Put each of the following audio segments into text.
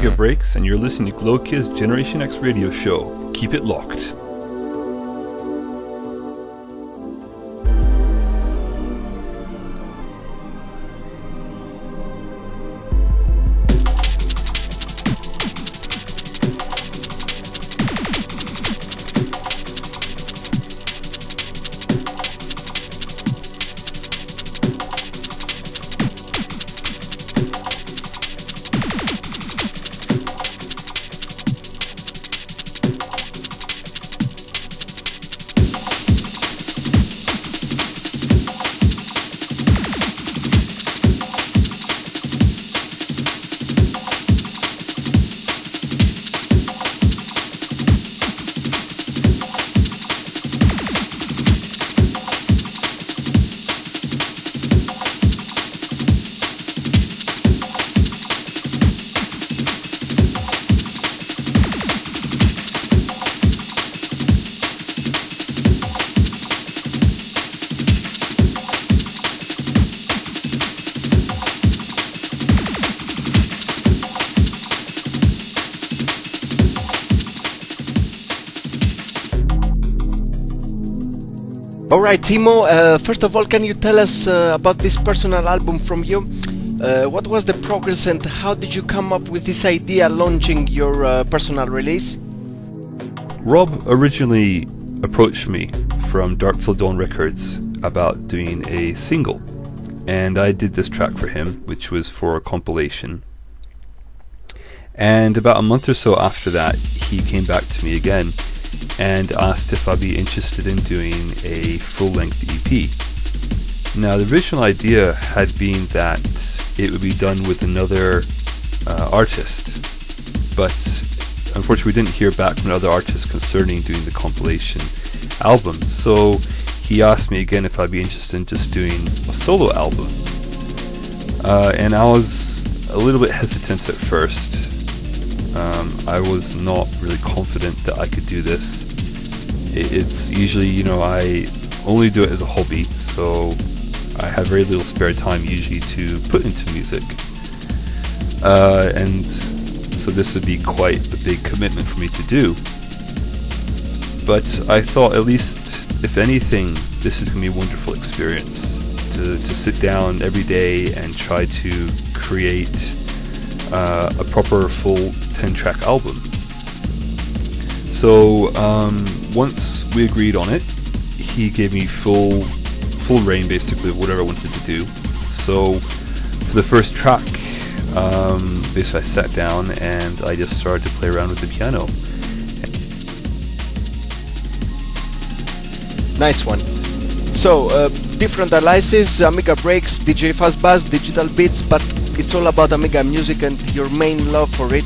AMIGA Breaks, and you're listening to GLOWKiD's Generation X radio show. Keep it locked. Alright, Timo, first of all, can you tell us about this personal album from you? What was the progress and how did you come up with this idea launching your personal release? Rob originally approached me from Dark Til Dawn Records about doing a single, and I did this track for him, which was for a compilation. And about a month or so after that, he came back to me again and asked if I'd be interested in doing a full-length EP. Now, the original idea had been that it would be done with another artist, but unfortunately we didn't hear back from another artist concerning doing the compilation album, so he asked me again if I'd be interested in just doing a solo album. And I was a little bit hesitant at first. I was not really confident that I could do this. It's usually, I only do it as a hobby, so I have very little spare time usually to put into music. And so this would be quite a big commitment for me to do. But I thought, at least, if anything, this is going to be a wonderful experience to sit down every day and try to create a proper full 10-track album. So once we agreed on it, he gave me full reign basically of whatever I wanted to do. So for the first track, basically I sat down and I just started to play around with the piano. Nice one. So different aliases, AMIGA Breaks, DJ Fastbass, Digital Beats, but it's all about AMIGA music and your main love for it.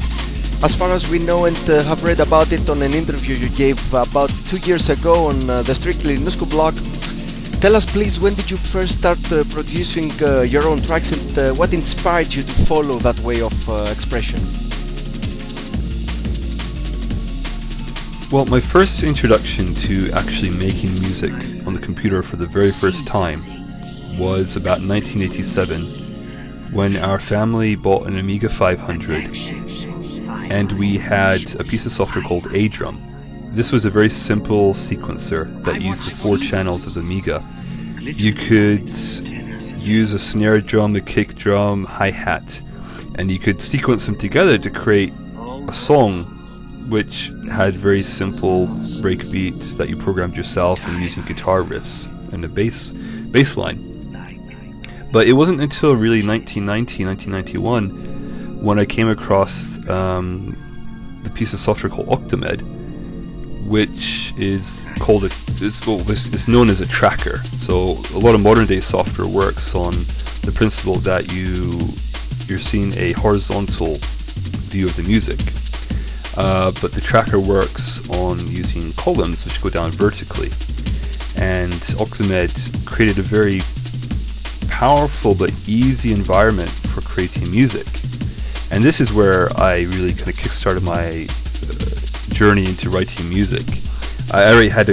As far as we know and have read about it on an interview you gave about 2 years ago on the Strictly Nusku blog, tell us please, when did you first start producing your own tracks and what inspired you to follow that way of expression? Well, my first introduction to actually making music on the computer for the very first time was about 1987, when our family bought an Amiga 500 and we had a piece of software called A-Drum. This was a very simple sequencer that used the 4 channels of the Amiga. You could use a snare drum, a kick drum, hi-hat, and you could sequence them together to create a song which had very simple break beats that you programmed yourself and using guitar riffs and a bass line. But it wasn't until really 1991 when I came across the piece of software called Octamed, which is called it's known as a tracker. So a lot of modern day software works on the principle that you're seeing a horizontal view of the music, but the tracker works on using columns which go down vertically. And Octamed created a very powerful but easy environment for creating music. And this is where I really kind of kickstarted my journey into writing music. I already had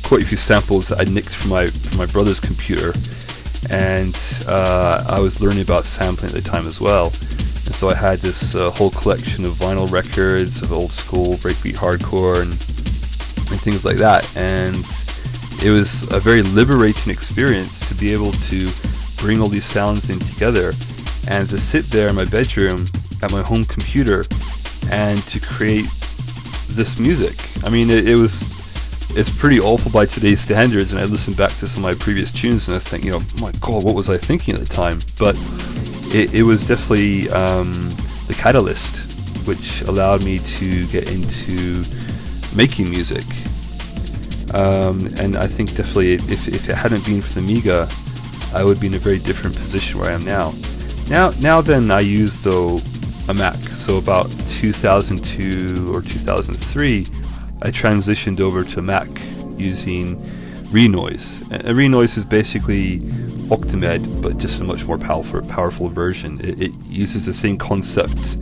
quite a few samples that I nicked from my brother's computer, and I was learning about sampling at the time as well. And so I had this whole collection of vinyl records of old school breakbeat hardcore and things like that. And it was a very liberating experience to be able to bring all these sounds in together and to sit there in my bedroom at my home computer and to create this music. I mean, it's pretty awful by today's standards, and I listen back to some of my previous tunes and I think, oh my God, what was I thinking at the time? But it was definitely the catalyst which allowed me to get into making music. And I think definitely if it hadn't been for the Amiga, I would be in a very different position where I am now. Now then, I use though a Mac. So about 2002 or 2003, I transitioned over to Mac using Renoise. And Renoise is basically Octamed, but just a much more powerful version. It uses the same concept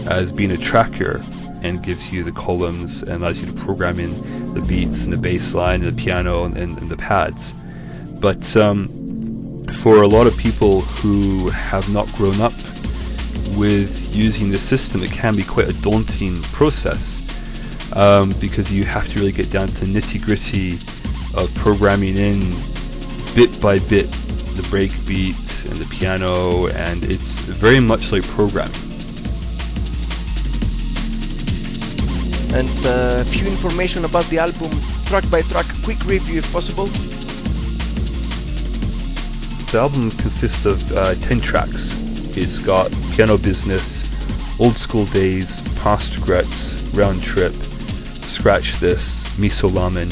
as being a tracker and gives you the columns and allows you to program in the beats and the bass line and the piano and the pads. But for a lot of people who have not grown up with using this system, it can be quite a daunting process because you have to really get down to nitty-gritty of programming in bit by bit the breakbeat and the piano, and it's very much like programming. And a few information about the album, track by track, quick review if possible. The album consists of 10 tracks. It's got Piano Business, Old School Days, Past Regrets, Round Trip, Scratch This, Miso Lamen,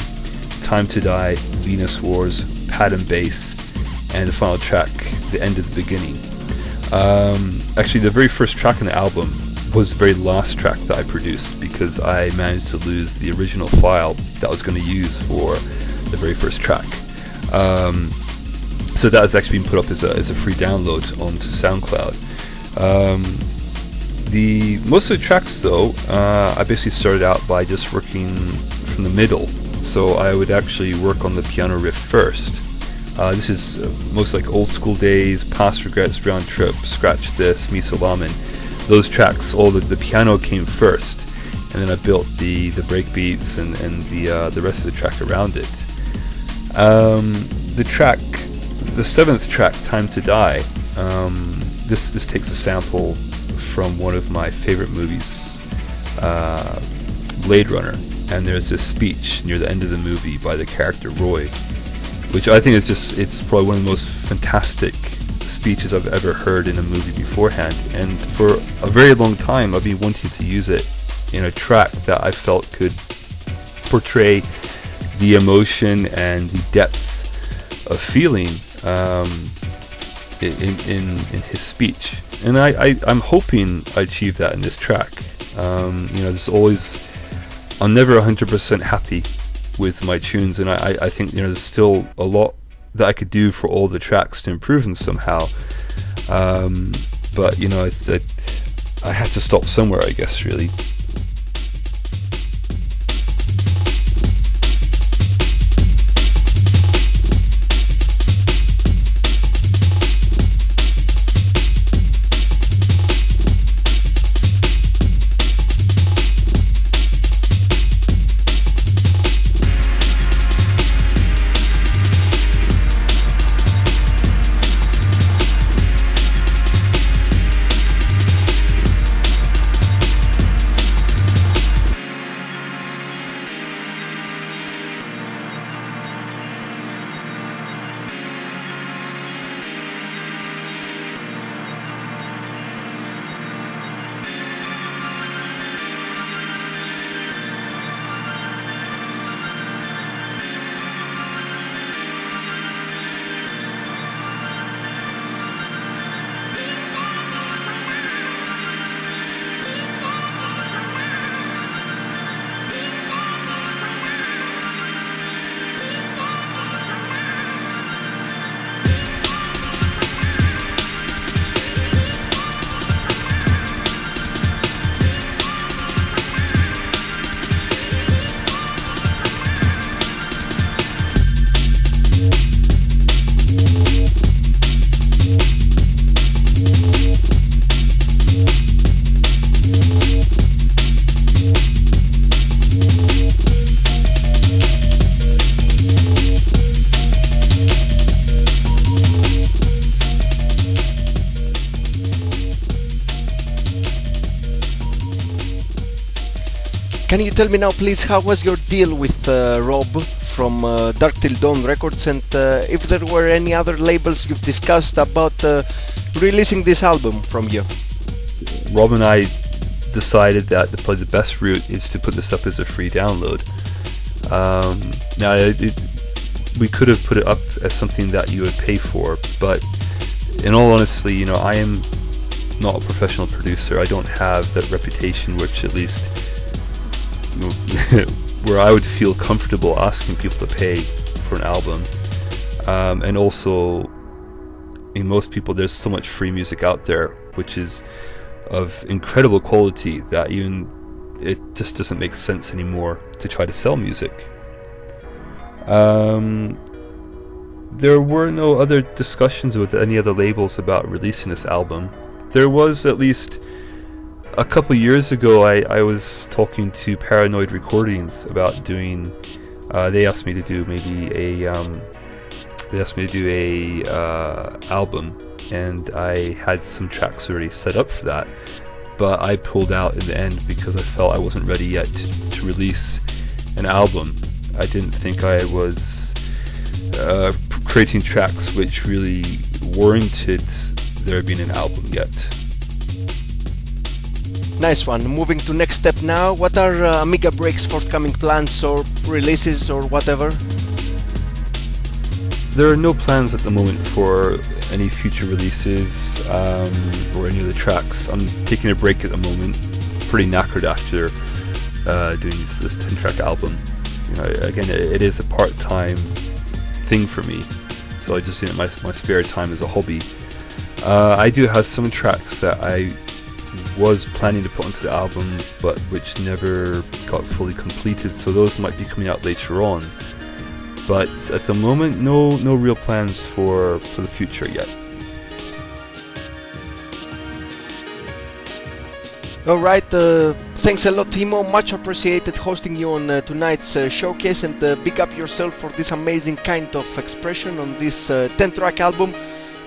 Time to Die, Venus Wars, Pad and Bass, and the final track, The End of the Beginning. Actually, the very first track on the album was the very last track that I produced because I managed to lose the original file that I was going to use for the very first track. So that has actually been put up as a free download onto SoundCloud. Most of the tracks, though, I basically started out by just working from the middle. So I would actually work on the piano riff first. This is most like Old School Days, Past Regrets, Round Trip, Scratch This, Miso Lamen. Those tracks, all the piano came first, and then I built the breakbeats and the rest of the track around it. The seventh track, Time to Die, this takes a sample from one of my favorite movies, Blade Runner, and there's this speech near the end of the movie by the character Roy, which I think it's probably one of the most fantastic speeches I've ever heard in a movie beforehand, and for a very long time I've been wanting to use it in a track that I felt could portray the emotion and the depth of feeling in his speech, and I'm hoping I achieve that in this track. There's always, I'm never 100% happy with my tunes, and I think there's still a lot that I could do for all the tracks to improve them somehow. But I have to stop somewhere, I guess, really. Can you tell me now, please, how was your deal with Rob from Dark Til Dawn Records, and if there were any other labels you've discussed about releasing this album from you? Rob and I decided that probably the best route is to put this up as a free download. Now, we could have put it up as something that you would pay for, but in all honesty, I am not a professional producer. I don't have that reputation, which at least where I would feel comfortable asking people to pay for an album. And also, in most people, there's so much free music out there, which is of incredible quality, that even it just doesn't make sense anymore to try to sell music. There were no other discussions with any other labels about releasing this album. There was, at least a couple years ago, I was talking to Paranoid Recordings about doing. They asked me to do a album, and I had some tracks already set up for that, but I pulled out in the end because I felt I wasn't ready yet to release an album. I didn't think I was creating tracks which really warranted there being an album yet. Nice one. Moving to next step now. What are AMIGA Breaks' forthcoming plans or releases or whatever? There are no plans at the moment for any future releases or any other tracks. I'm taking a break at the moment. Pretty knackered after doing this 10-track album. Again, it is a part-time thing for me, so I just my spare time as a hobby. I do have some tracks that I was planning to put onto the album, but which never got fully completed, so those might be coming out later on. But at the moment, no real plans for the future yet. Alright, thanks a lot, Timo. Much appreciated hosting you on tonight's showcase, and big up yourself for this amazing kind of expression on this 10-track album.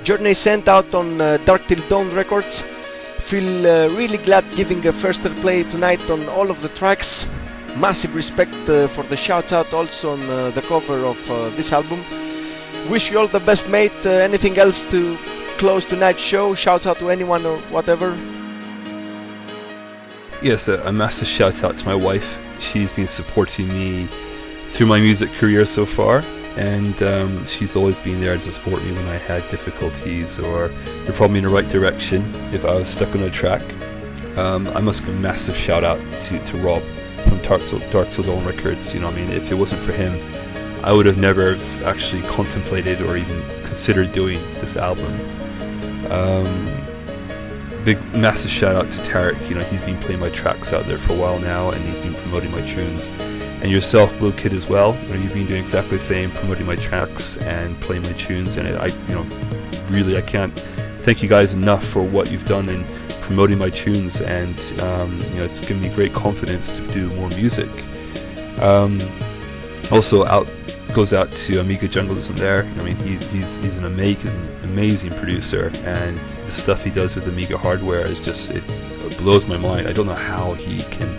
Journey sent out on Dark Til Dawn Records. Feel really glad giving a first play tonight on all of the tracks. Massive respect for the shouts out also on the cover of this album. Wish you all the best, mate. Anything else to close tonight's show? Shouts out to anyone or whatever? Yes, a massive shout out to my wife. She's been supporting me through my music career so far, and she's always been there to support me when I had difficulties or to prod me in the right direction if I was stuck on a track. I must give a massive shout out to Rob from Dark Til Dawn Records. If it wasn't for him, I would have never actually contemplated or even considered doing this album. Big massive shout out to Tarek. He's been playing my tracks out there for a while now, and he's been promoting my tunes. And yourself, GLOWKiD, as well. You've been doing exactly the same, promoting my tracks and playing my tunes. And I can't thank you guys enough for what you've done in promoting my tunes, and it's given me great confidence to do more music. Also goes out to Amiga Junglism there. He's an amazing producer, and the stuff he does with Amiga hardware is just, it blows my mind. I don't know how he can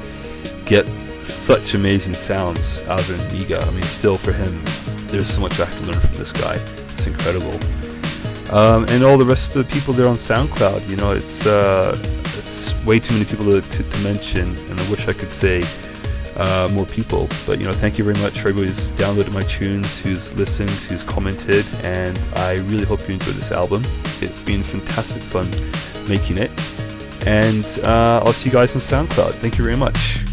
get such amazing sounds out of an Amiga. Still for him, there's so much I have to learn from this guy. It's incredible. And all the rest of the people there on SoundCloud, it's way too many people to mention, and I wish I could say more people. But thank you very much for everybody who's downloaded my tunes, who's listened, who's commented, and I really hope you enjoyed this album. It's been fantastic fun making it, and I'll see you guys on SoundCloud. Thank you very much.